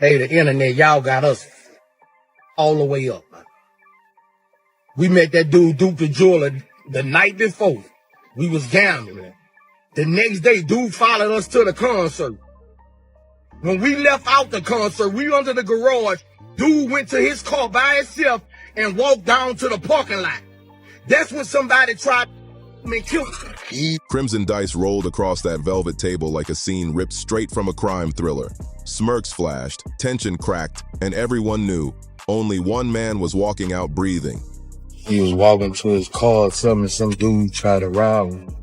Hey, the internet, y'all got us all the way up, man. We met that dude, Duke the Jeweler, the night before. We was gambling. The next day, dude followed us to the concert. When we left out the concert, we under the garage. Dude went to his car by himself and walked down to the parking lot. That's when somebody tried to kill him. Crimson Dice rolled across that velvet table like a scene ripped straight from a crime thriller. Smirks flashed, tension cracked, and everyone knew only one man was walking out breathing. He was walking to his car, some dude tried to rob him.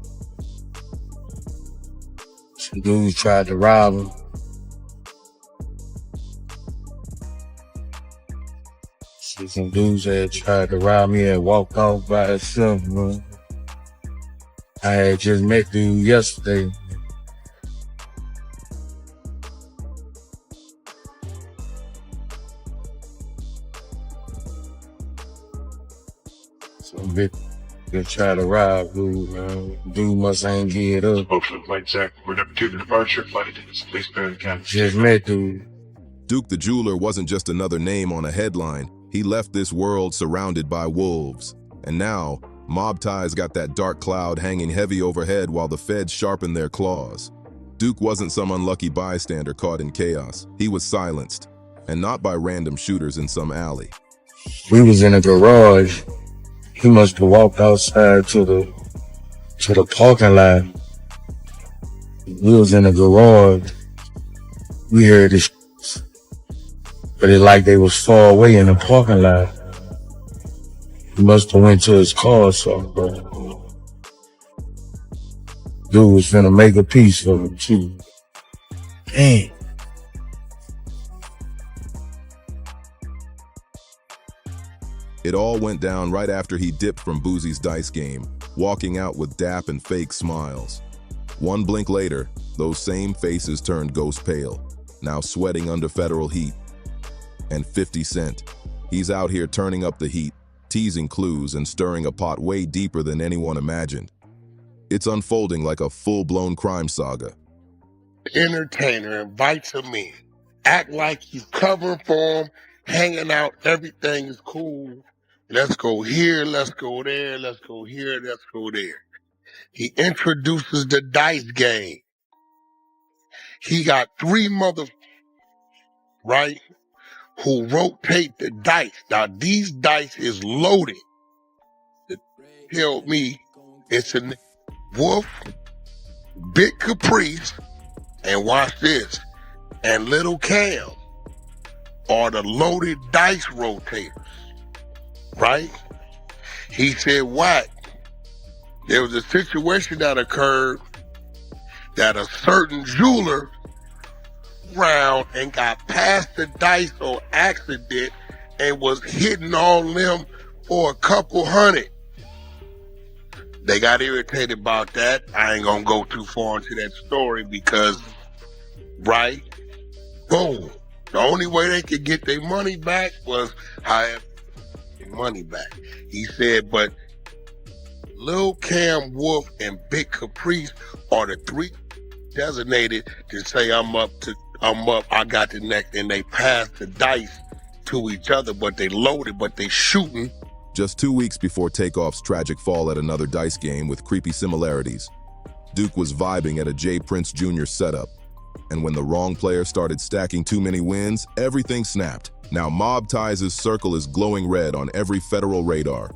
Some dude tried to rob him. Some dudes had tried to rob me and walked off by himself, man. I had just met dude yesterday. Some bitch that tried to rob dude, man. Dude must ain't get up. Flight Jack, we're number 2 to departure, flight attendants, please bear the county. Just met dude. Duke the Jeweler wasn't just another name on a headline. He left this world surrounded by wolves. And now, mob ties got that dark cloud hanging heavy overhead while the feds sharpen their claws. Duke wasn't some unlucky bystander caught in chaos. He was silenced, and not by random shooters in some alley. We was in a garage. He must have walked outside to the parking lot. We was in a garage. We heard this, but it like they was far away in the parking lot. He must have went to his car or something, bro. Dude was finna make a piece of him too. Damn. It all went down right after he dipped from Boosie's dice game, walking out with dap and fake smiles. One blink later, those same faces turned ghost pale, now sweating under federal heat. And 50 Cent, he's out here turning up the heat, teasing clues and stirring a pot way deeper than anyone imagined. It's unfolding like a full-blown crime saga. Entertainer invites him in, act like he's covering for him, hanging out, everything is cool. Let's go here, let's go there, let's go here, let's go there. He introduces the dice game. He got 3 mothers, right, who rotate the dice. Now, these dice is loaded. Tell me it's a Wolf, Big Caprice, and watch this, and Little Cam are the loaded dice rotators, right? He said, what? There was a situation that occurred that a certain jeweler round and got past the dice on accident and was hitting on them for a couple hundred. They got irritated about that. I ain't gonna go too far into that story because, right? Boom. The only way they could get their money back was however their money back. He said, but Lil Cam, Wolf, and Big Caprice are the 3 designated to say I'm up, I got the next, and they pass the dice to each other, but they loaded, but they shooting. Just 2 weeks before Takeoff's tragic fall at another dice game with creepy similarities, Duke was vibing at a J.Prince Jr. setup. And when the wrong player started stacking too many wins, everything snapped. Now Mob Ties' circle is glowing red on every federal radar.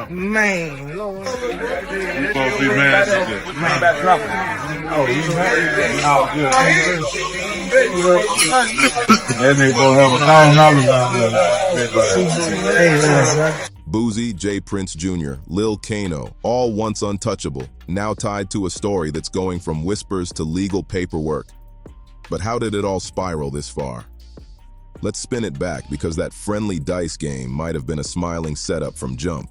Man, Lord. You supposed to be mad at this. Oh, you Oh, good. That nigga gonna have $1,000 Boosie J.Prince Jr., Lil Kano, all once untouchable, now tied to a story that's going from whispers to legal paperwork. But how did it all spiral this far? Let's spin it back because that friendly dice game might have been a smiling setup from jump.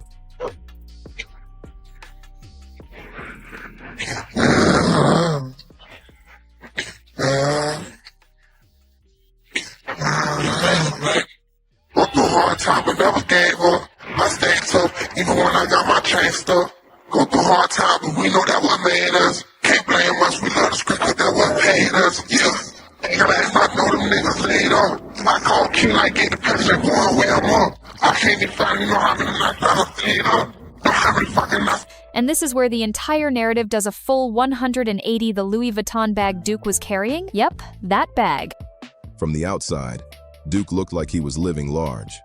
stuff, go through hard times, but we know that what made us. Can't blame us, we love the script, but that what paid us, yeah. Ain't gonna ask I know them niggas laid up. If I call Q, like get the picture going where I'm up. I can't even find, you know how many nights I stayed up. Know how many fucking nights. And this is where the entire narrative does a full 180. The Louis Vuitton bag Duke was carrying? Yep, that bag. From the outside, Duke looked like he was living large.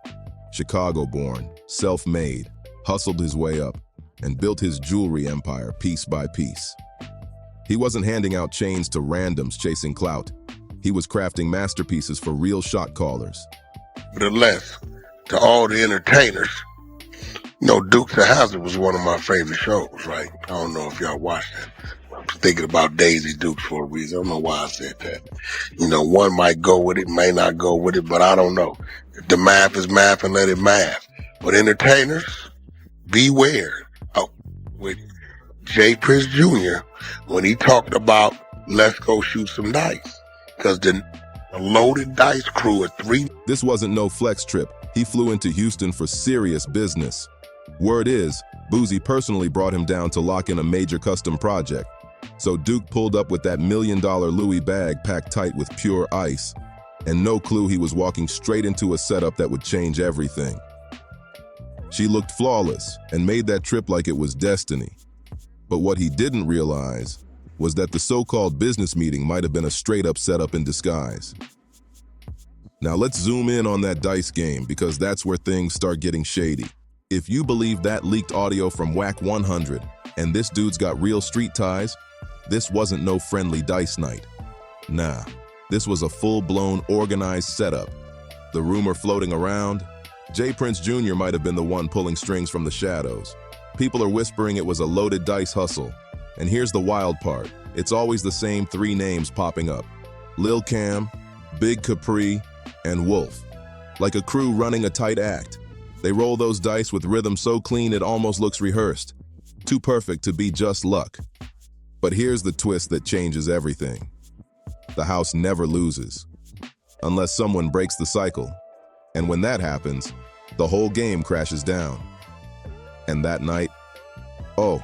Chicago-born, self-made, hustled his way up, and built his jewelry empire piece by piece. He wasn't handing out chains to randoms chasing clout. He was crafting masterpieces for real shot callers. Nevertheless, to all the entertainers, you know, Dukes of Hazzard was one of my favorite shows, right? I don't know if y'all watched it. I was thinking about Daisy Dukes for a reason. I don't know why I said that. You know, one might go with it, may not go with it, but I don't know. If the math is math, and let it math. But entertainers, beware. Oh, with J.Prince Jr., when he talked about let's go shoot some dice. Because the loaded dice crew of 3. This wasn't no flex trip. He flew into Houston for serious business. Word is, Boosie personally brought him down to lock in a major custom project. So Duke pulled up with that $1 million Louis bag packed tight with pure ice, and no clue he was walking straight into a setup that would change everything. She looked flawless and made that trip like it was destiny. But what he didn't realize was that the so-called business meeting might have been a straight-up setup in disguise. Now let's zoom in on that dice game, because that's where things start getting shady. If you believe that leaked audio from Whack 100 and this dude's got real street ties, this wasn't no friendly dice night. Nah, this was a full-blown organized setup. The rumor floating around, J.Prince Jr. might have been the one pulling strings from the shadows. People are whispering it was a loaded dice hustle. And here's the wild part. It's always the same 3 names popping up. Lil Cam, Big Capri, and Wolf. Like a crew running a tight act. They roll those dice with rhythm so clean it almost looks rehearsed. Too perfect to be just luck. But here's the twist that changes everything. The house never loses. Unless someone breaks the cycle. And when that happens, the whole game crashes down. And that night, oh,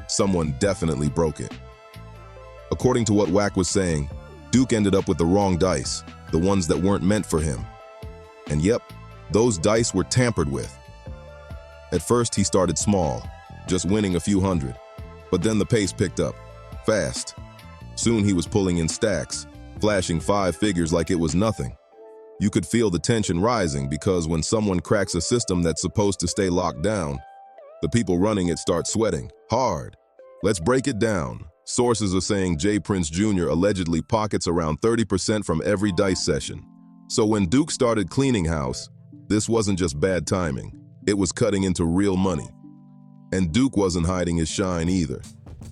someone definitely broke it. According to what Wack was saying, Duke ended up with the wrong dice, the ones that weren't meant for him. And yep, those dice were tampered with. At first, he started small, just winning a few hundred. But then the pace picked up, fast. Soon he was pulling in stacks, flashing 5 figures like it was nothing. You could feel the tension rising because when someone cracks a system that's supposed to stay locked down, the people running it start sweating, hard. Let's break it down. Sources are saying J.Prince Jr. allegedly pockets around 30% from every dice session. So when Duke started cleaning house, this wasn't just bad timing. It was cutting into real money. And Duke wasn't hiding his shine either.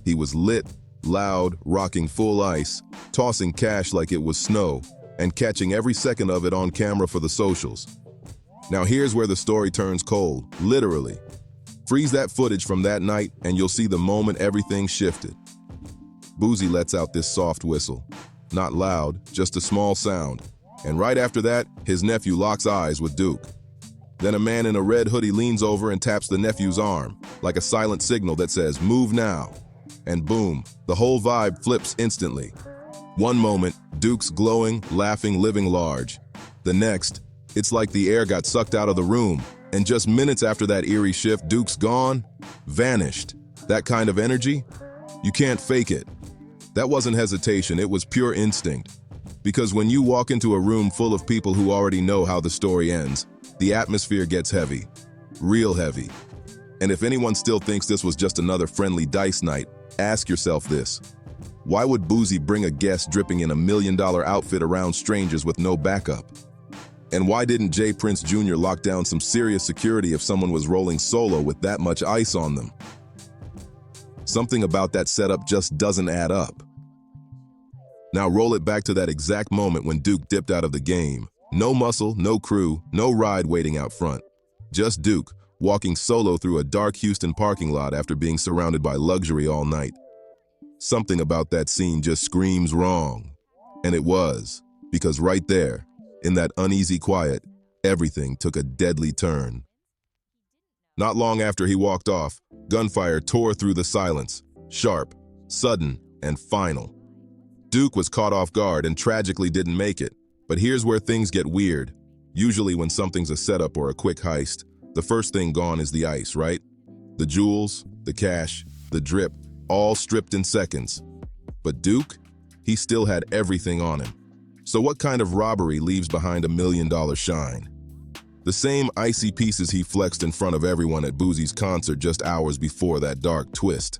He was lit, loud, rocking full ice, tossing cash like it was snow, and catching every second of it on camera for the socials. Now here's where the story turns cold, literally. Freeze that footage from that night and you'll see the moment everything shifted. Boosie lets out this soft whistle. Not loud, just a small sound. And right after that, his nephew locks eyes with Duke. Then a man in a red hoodie leans over and taps the nephew's arm, like a silent signal that says, "Move now." And boom, the whole vibe flips instantly. One moment, Duke's glowing, laughing, living large. The next, it's like the air got sucked out of the room, and just minutes after that eerie shift, Duke's gone, vanished. That kind of energy, you can't fake it. That wasn't hesitation, it was pure instinct. Because when you walk into a room full of people who already know how the story ends, the atmosphere gets heavy, real heavy. And if anyone still thinks this was just another friendly dice night, ask yourself this. Why would Boosie bring a guest dripping in $1 million outfit around strangers with no backup? And why didn't J.Prince Jr. lock down some serious security if someone was rolling solo with that much ice on them? Something about that setup just doesn't add up. Now roll it back to that exact moment when Duke dipped out of the game. No muscle, no crew, no ride waiting out front. Just Duke, walking solo through a dark Houston parking lot after being surrounded by luxury all night. Something about that scene just screams wrong. And it was, because right there, in that uneasy quiet, everything took a deadly turn. Not long after he walked off, gunfire tore through the silence, sharp, sudden, and final. Duke was caught off guard and tragically didn't make it. But here's where things get weird. Usually when something's a setup or a quick heist, the first thing gone is the ice, right? The jewels, the cash, the drip, all stripped in seconds. But Duke, he still had everything on him. So what kind of robbery leaves behind $1 million shine? The same icy pieces he flexed in front of everyone at Boosie's concert just hours before that dark twist.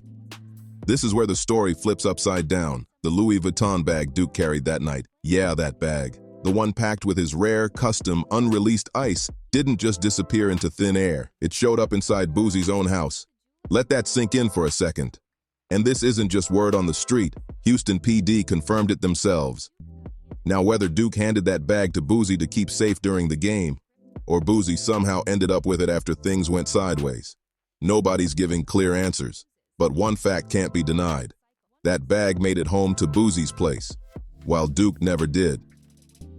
This is where the story flips upside down. The Louis Vuitton bag Duke carried that night. Yeah, that bag. The one packed with his rare, custom, unreleased ice didn't just disappear into thin air. It showed up inside Boosie's own house. Let that sink in for a second. And this isn't just word on the street. Houston PD confirmed it themselves. Now, whether Duke handed that bag to Boosie to keep safe during the game, or Boosie somehow ended up with it after things went sideways, nobody's giving clear answers. But one fact can't be denied. That bag made it home to Boosie's place, while Duke never did.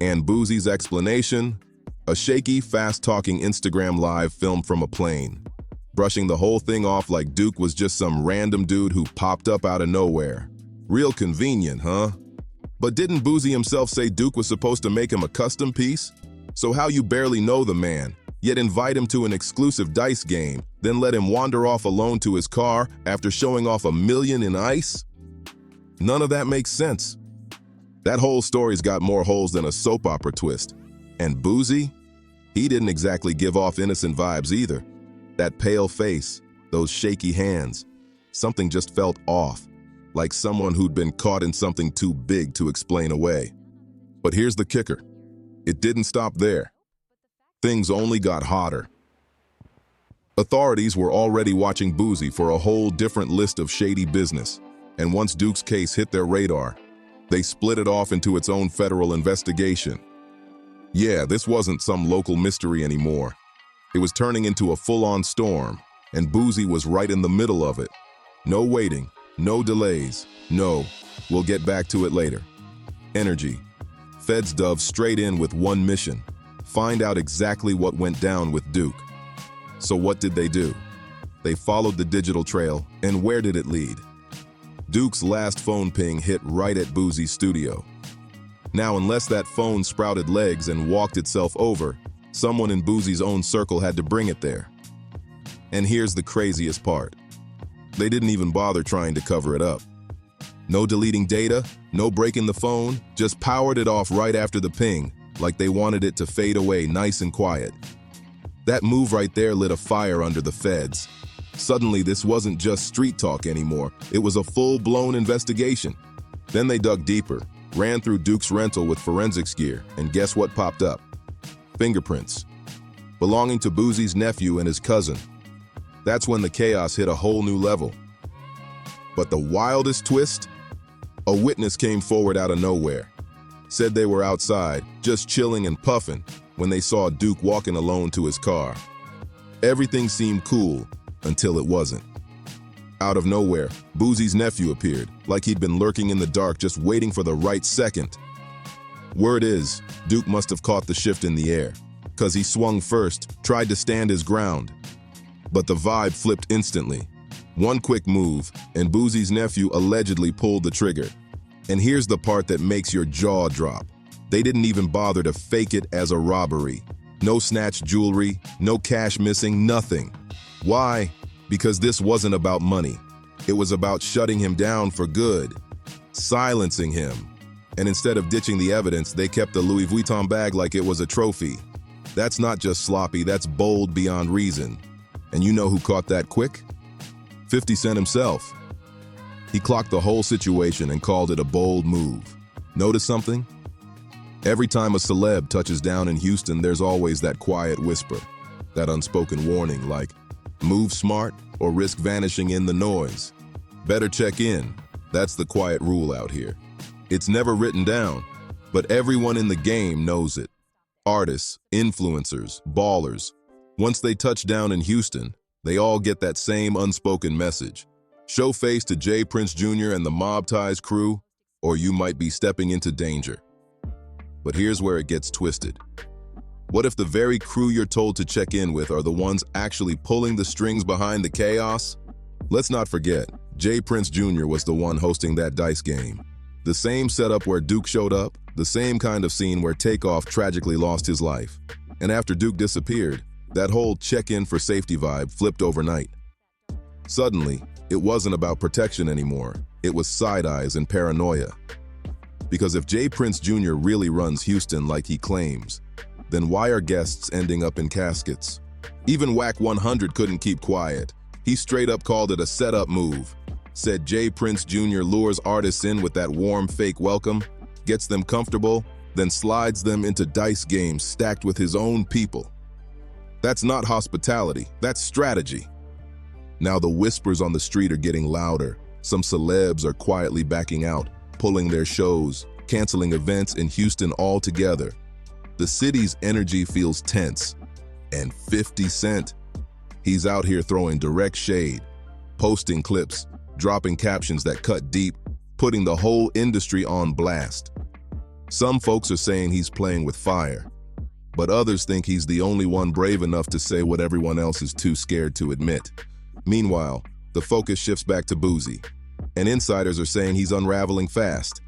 And Boosie's explanation? A shaky, fast-talking Instagram live filmed from a plane, brushing the whole thing off like Duke was just some random dude who popped up out of nowhere. Real convenient, huh? But didn't Boosie himself say Duke was supposed to make him a custom piece? So how you barely know the man, yet invite him to an exclusive dice game, then let him wander off alone to his car after showing off $1 million in ice? None of that makes sense. That whole story's got more holes than a soap opera twist. And Boosie? He didn't exactly give off innocent vibes either. That pale face, those shaky hands, something just felt off, like someone who'd been caught in something too big to explain away. But here's the kicker. It didn't stop there. Things only got hotter. Authorities were already watching Boosie for a whole different list of shady business, and once Duke's case hit their radar, they split it off into its own federal investigation. Yeah, this wasn't some local mystery anymore. It was turning into a full-on storm, and Boosie was right in the middle of it. No waiting, no delays, no, we'll get back to it later. Energy. Feds dove straight in with one mission: find out exactly what went down with Duke. So what did they do? They followed the digital trail, and where did it lead? Duke's last phone ping hit right at Boosie's studio. Now, unless that phone sprouted legs and walked itself over, someone in Boosie's own circle had to bring it there. And here's the craziest part. They didn't even bother trying to cover it up. No deleting data, no breaking the phone, just powered it off right after the ping, like they wanted it to fade away nice and quiet. That move right there lit a fire under the feds. Suddenly, this wasn't just street talk anymore. It was a full-blown investigation. Then they dug deeper, ran through Duke's rental with forensics gear, and guess what popped up? Fingerprints. Belonging to Boosie's nephew and his cousin. That's when the chaos hit a whole new level. But the wildest twist? A witness came forward out of nowhere. Said they were outside, just chilling and puffing, when they saw Duke walking alone to his car. Everything seemed cool, until it wasn't. Out of nowhere, Boosie's nephew appeared, like he'd been lurking in the dark just waiting for the right second. Word is, Duke must have caught the shift in the air, 'cause he swung first, tried to stand his ground. But the vibe flipped instantly. One quick move, and Boosie's nephew allegedly pulled the trigger. And here's the part that makes your jaw drop. They didn't even bother to fake it as a robbery. No snatched jewelry, no cash missing, nothing. Why? Because this wasn't about money. It was about shutting him down for good, silencing him. And instead of ditching the evidence, they kept the Louis Vuitton bag like it was a trophy. That's not just sloppy, that's bold beyond reason. And you know who caught that quick? 50 Cent himself. He clocked the whole situation and called it a bold move. Notice something? Every time a celeb touches down in Houston, there's always that quiet whisper, that unspoken warning like, move smart or risk vanishing in the noise. Better check in. That's the quiet rule out here. It's never written down, but everyone in the game knows it. Artists, influencers, ballers. Once they touch down in Houston, they all get that same unspoken message. Show face to J.Prince Jr. and the Mob Ties crew, or you might be stepping into danger. But here's where it gets twisted. What if the very crew you're told to check in with are the ones actually pulling the strings behind the chaos? Let's not forget, J.Prince Jr. was the one hosting that dice game. The same setup where Duke showed up, the same kind of scene where Takeoff tragically lost his life. And after Duke disappeared, that whole check-in for safety vibe flipped overnight. Suddenly, it wasn't about protection anymore. It was side-eyes and paranoia. Because if J.Prince Jr. really runs Houston like he claims, then why are guests ending up in caskets? Even Whack 100 couldn't keep quiet. He straight up called it a setup move. Said J.Prince Jr. lures artists in with that warm fake welcome, gets them comfortable, then slides them into dice games stacked with his own people. That's not hospitality, that's strategy. Now the whispers on the street are getting louder. Some celebs are quietly backing out, pulling their shows, canceling events in Houston altogether. The city's energy feels tense. And 50 Cent, he's out here throwing direct shade, posting clips, dropping captions that cut deep, putting the whole industry on blast. Some folks are saying he's playing with fire, but others think he's the only one brave enough to say what everyone else is too scared to admit. Meanwhile, the focus shifts back to Boosie, and insiders are saying he's unraveling fast.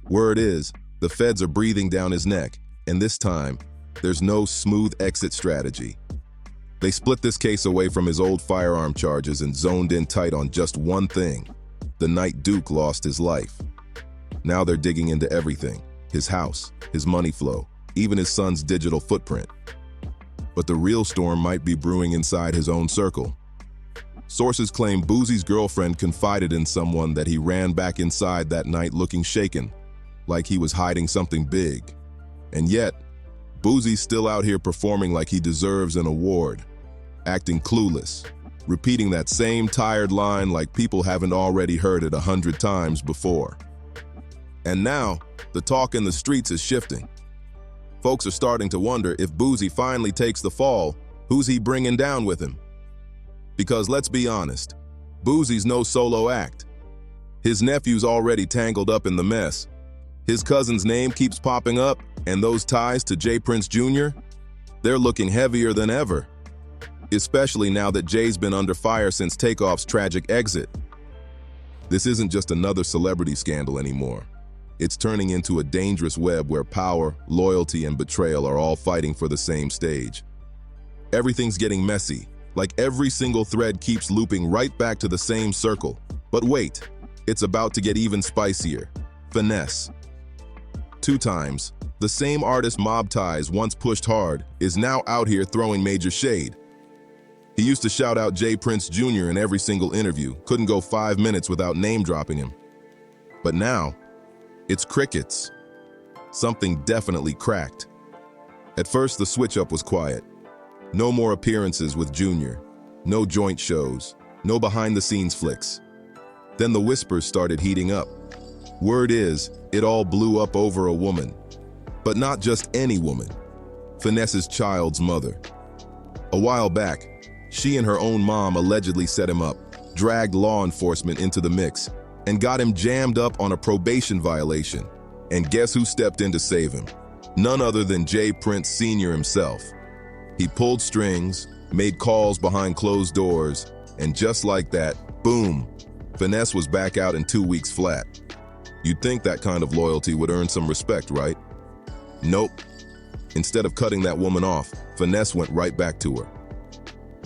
Word is, the feds are breathing down his neck, and this time, there's no smooth exit strategy. They split this case away from his old firearm charges and zoned in tight on just one thing: the night Duke lost his life. Now they're digging into everything: his house, his money flow, even his son's digital footprint. But the real storm might be brewing inside his own circle. Sources claim Boosie's girlfriend confided in someone that he ran back inside that night looking shaken, like he was hiding something big. And yet, Boosie's still out here performing like he deserves an award, acting clueless, repeating that same tired line like people haven't already heard it 100 times before. And now, the talk in the streets is shifting. Folks are starting to wonder if Boosie finally takes the fall, who's he bringing down with him? Because let's be honest, Boosie's no solo act. His nephew's already tangled up in the mess. His cousin's name keeps popping up, and those ties to J.Prince Jr., they're looking heavier than ever. Especially now that Jay's been under fire since Takeoff's tragic exit. This isn't just another celebrity scandal anymore. It's turning into a dangerous web where power, loyalty, and betrayal are all fighting for the same stage. Everything's getting messy, like every single thread keeps looping right back to the same circle. But wait, it's about to get even spicier. Finesse. 2 times, the same artist Mob Ties once pushed hard is now out here throwing major shade. He used to shout out J.Prince Jr. in every single interview, couldn't go 5 minutes without name-dropping him. But now, it's crickets. Something definitely cracked. At first, the switch-up was quiet. No more appearances with Jr., no joint shows, no behind-the-scenes flicks. Then the whispers started heating up. Word is, it all blew up over a woman. But not just any woman. Finesse's child's mother. A while back, she and her own mom allegedly set him up, dragged law enforcement into the mix, and got him jammed up on a probation violation. And guess who stepped in to save him? None other than J.Prince Sr. himself. He pulled strings, made calls behind closed doors, and just like that, boom, Finesse was back out in 2 weeks flat. You'd think that kind of loyalty would earn some respect, right? Nope. Instead of cutting that woman off, Finesse went right back to her.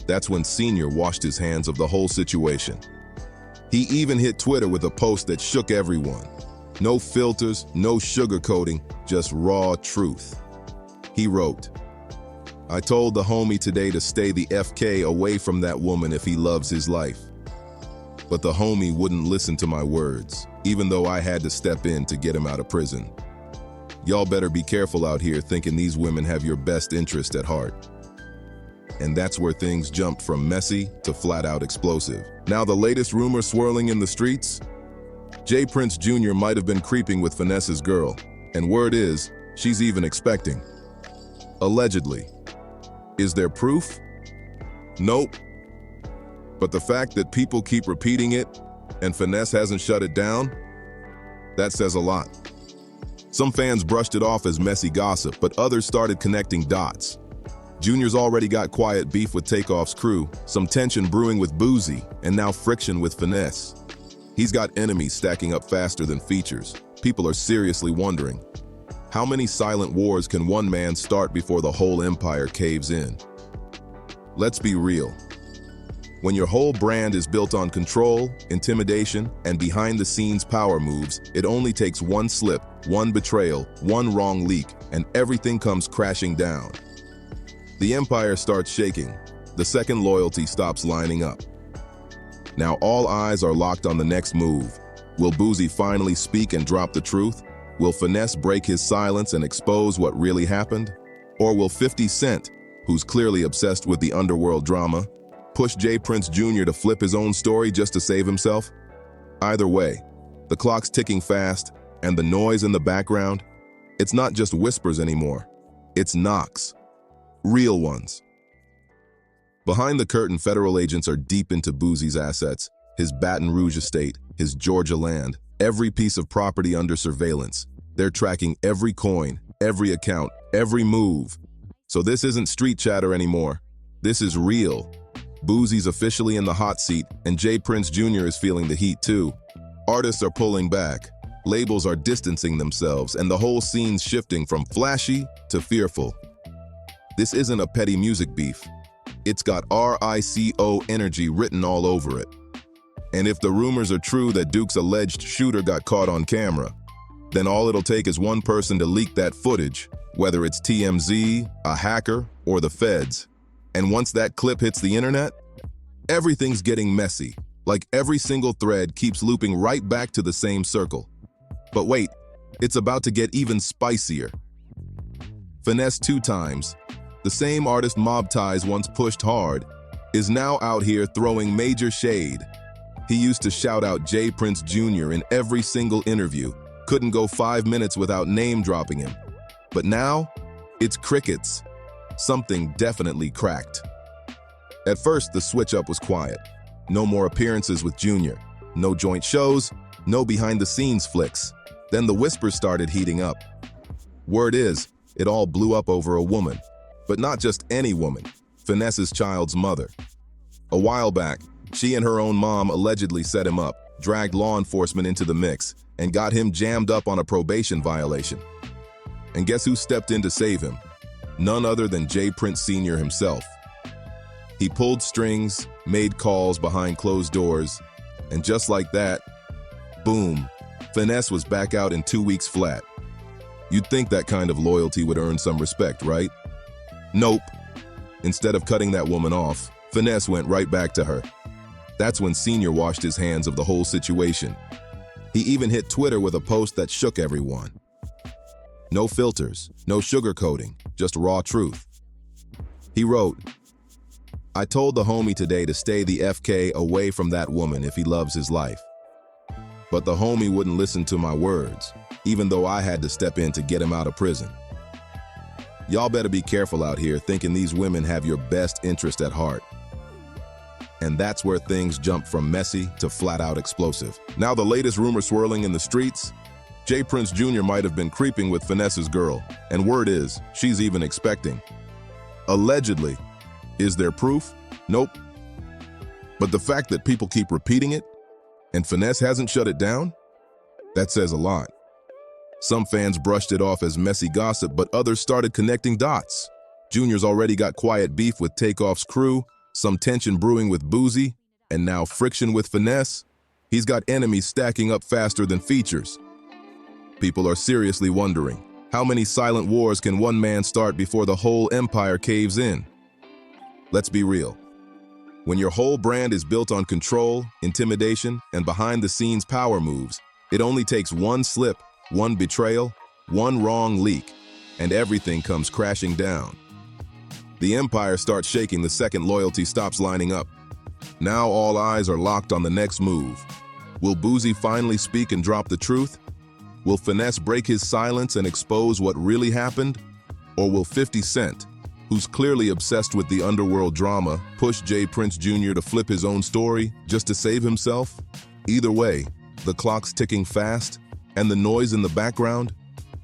That's when Senior washed his hands of the whole situation. He even hit Twitter with a post that shook everyone. No filters, no sugarcoating, just raw truth. He wrote, "I told the homie today to stay the FK away from that woman if he loves his life. But the homie wouldn't listen to my words, even though I had to step in to get him out of prison. Y'all better be careful out here thinking these women have your best interest at heart." And that's where things jumped from messy to flat-out explosive. Now the latest rumor swirling in the streets? J.Prince Jr. might have been creeping with Finesse's girl, and word is, she's even expecting. Allegedly. Is there proof? Nope. But the fact that people keep repeating it, and Finesse hasn't shut it down, that says a lot. Some fans brushed it off as messy gossip, but others started connecting dots. Junior's already got quiet beef with Takeoff's crew, some tension brewing with Boosie, and now friction with Finesse. He's got enemies stacking up faster than features. People are seriously wondering, how many silent wars can one man start before the whole empire caves in? Let's be real. When your whole brand is built on control, intimidation, and behind-the-scenes power moves, it only takes one slip, one betrayal, one wrong leak, and everything comes crashing down. The empire starts shaking. The second loyalty stops lining up. Now all eyes are locked on the next move. Will Boosie finally speak and drop the truth? Will Finesse break his silence and expose what really happened? Or will 50 Cent, who's clearly obsessed with the underworld drama, push J.Prince Jr. to flip his own story just to save himself? Either way, the clock's ticking fast, and the noise in the background, it's not just whispers anymore. It's knocks. Real ones. Behind the curtain, federal agents are deep into Boosie's assets, his Baton Rouge estate, his Georgia land, every piece of property under surveillance. They're tracking every coin, every account, every move. So this isn't street chatter anymore. This is real. Boosie's officially in the hot seat, and J.Prince Jr. is feeling the heat too. Artists are pulling back, labels are distancing themselves, and the whole scene's shifting from flashy to fearful. This isn't a petty music beef. It's got RICO energy written all over it. And if the rumors are true that Duke's alleged shooter got caught on camera, then all it'll take is one person to leak that footage, whether it's TMZ, a hacker, or the feds. And once that clip hits the internet, everything's getting messy. Like every single thread keeps looping right back to the same circle. But wait, it's about to get even spicier. Finesse 2 times, the same artist Mob Ties once pushed hard, is now out here throwing major shade. He used to shout out J.Prince Jr. in every single interview, couldn't go 5 minutes without name-dropping him. But now, it's crickets. Something definitely cracked. At first, the switch-up was quiet. No more appearances with Jr., no joint shows, no behind-the-scenes flicks. Then the whispers started heating up. Word is, it all blew up over a woman. But not just any woman, Finesse's child's mother. A while back, she and her own mom allegedly set him up, dragged law enforcement into the mix, and got him jammed up on a probation violation. And guess who stepped in to save him? None other than J.Prince Sr. himself. He pulled strings, made calls behind closed doors, and just like that, boom, Finesse was back out in 2 weeks flat. You'd think that kind of loyalty would earn some respect, right? Nope. Instead of cutting that woman off, Finesse went right back to her. That's when Senior washed his hands of the whole situation. He even hit Twitter with a post that shook everyone. No filters, no sugarcoating, just raw truth. He wrote, "I told the homie today to stay the FK away from that woman if he loves his life. But the homie wouldn't listen to my words, even though I had to step in to get him out of prison. Y'all better be careful out here thinking these women have your best interest at heart." And that's where things jump from messy to flat-out explosive. Now the latest rumor swirling in the streets, J.Prince Jr. might have been creeping with Finesse's girl, and word is, she's even expecting. Allegedly. Is there proof? Nope. But the fact that people keep repeating it, and Finesse hasn't shut it down, that says a lot. Some fans brushed it off as messy gossip, but others started connecting dots. Junior's already got quiet beef with Takeoff's crew, some tension brewing with Boosie, and now friction with Finesse. He's got enemies stacking up faster than features. People are seriously wondering, how many silent wars can one man start before the whole empire caves in? Let's be real. When your whole brand is built on control, intimidation, and behind-the-scenes power moves, it only takes one slip, one betrayal, one wrong leak, and everything comes crashing down. The empire starts shaking the second loyalty stops lining up. Now all eyes are locked on the next move. Will Boosie finally speak and drop the truth? Will Finesse break his silence and expose what really happened? Or will 50 Cent, who's clearly obsessed with the underworld drama, push J.Prince Jr. to flip his own story just to save himself? Either way, the clock's ticking fast, and the noise in the background,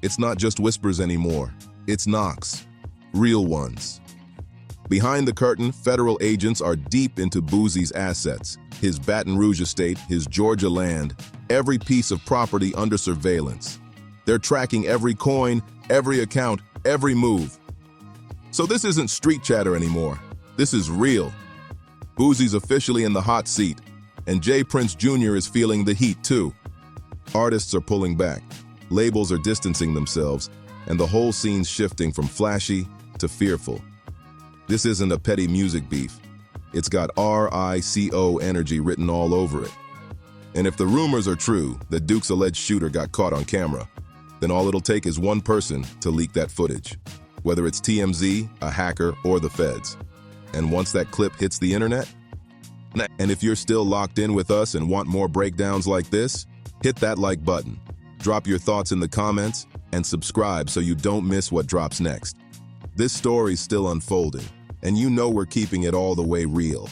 it's not just whispers anymore. It's knocks. Real ones. Behind the curtain, federal agents are deep into Boosie's assets, his Baton Rouge estate, his Georgia land, every piece of property under surveillance. They're tracking every coin, every account, every move. So this isn't street chatter anymore. This is real. Boosie's officially in the hot seat, and J.Prince Jr. is feeling the heat too. Artists are pulling back, labels are distancing themselves, and the whole scene's shifting from flashy to fearful. This isn't a petty music beef. It's got RICO energy written all over it. And if the rumors are true that Duke's alleged shooter got caught on camera, then all it'll take is one person to leak that footage, whether it's TMZ, a hacker, or the feds. And once that clip hits the internet, and if you're still locked in with us and want more breakdowns like this, hit that like button, drop your thoughts in the comments, and subscribe so you don't miss what drops next. This story's still unfolding, and you know we're keeping it all the way real.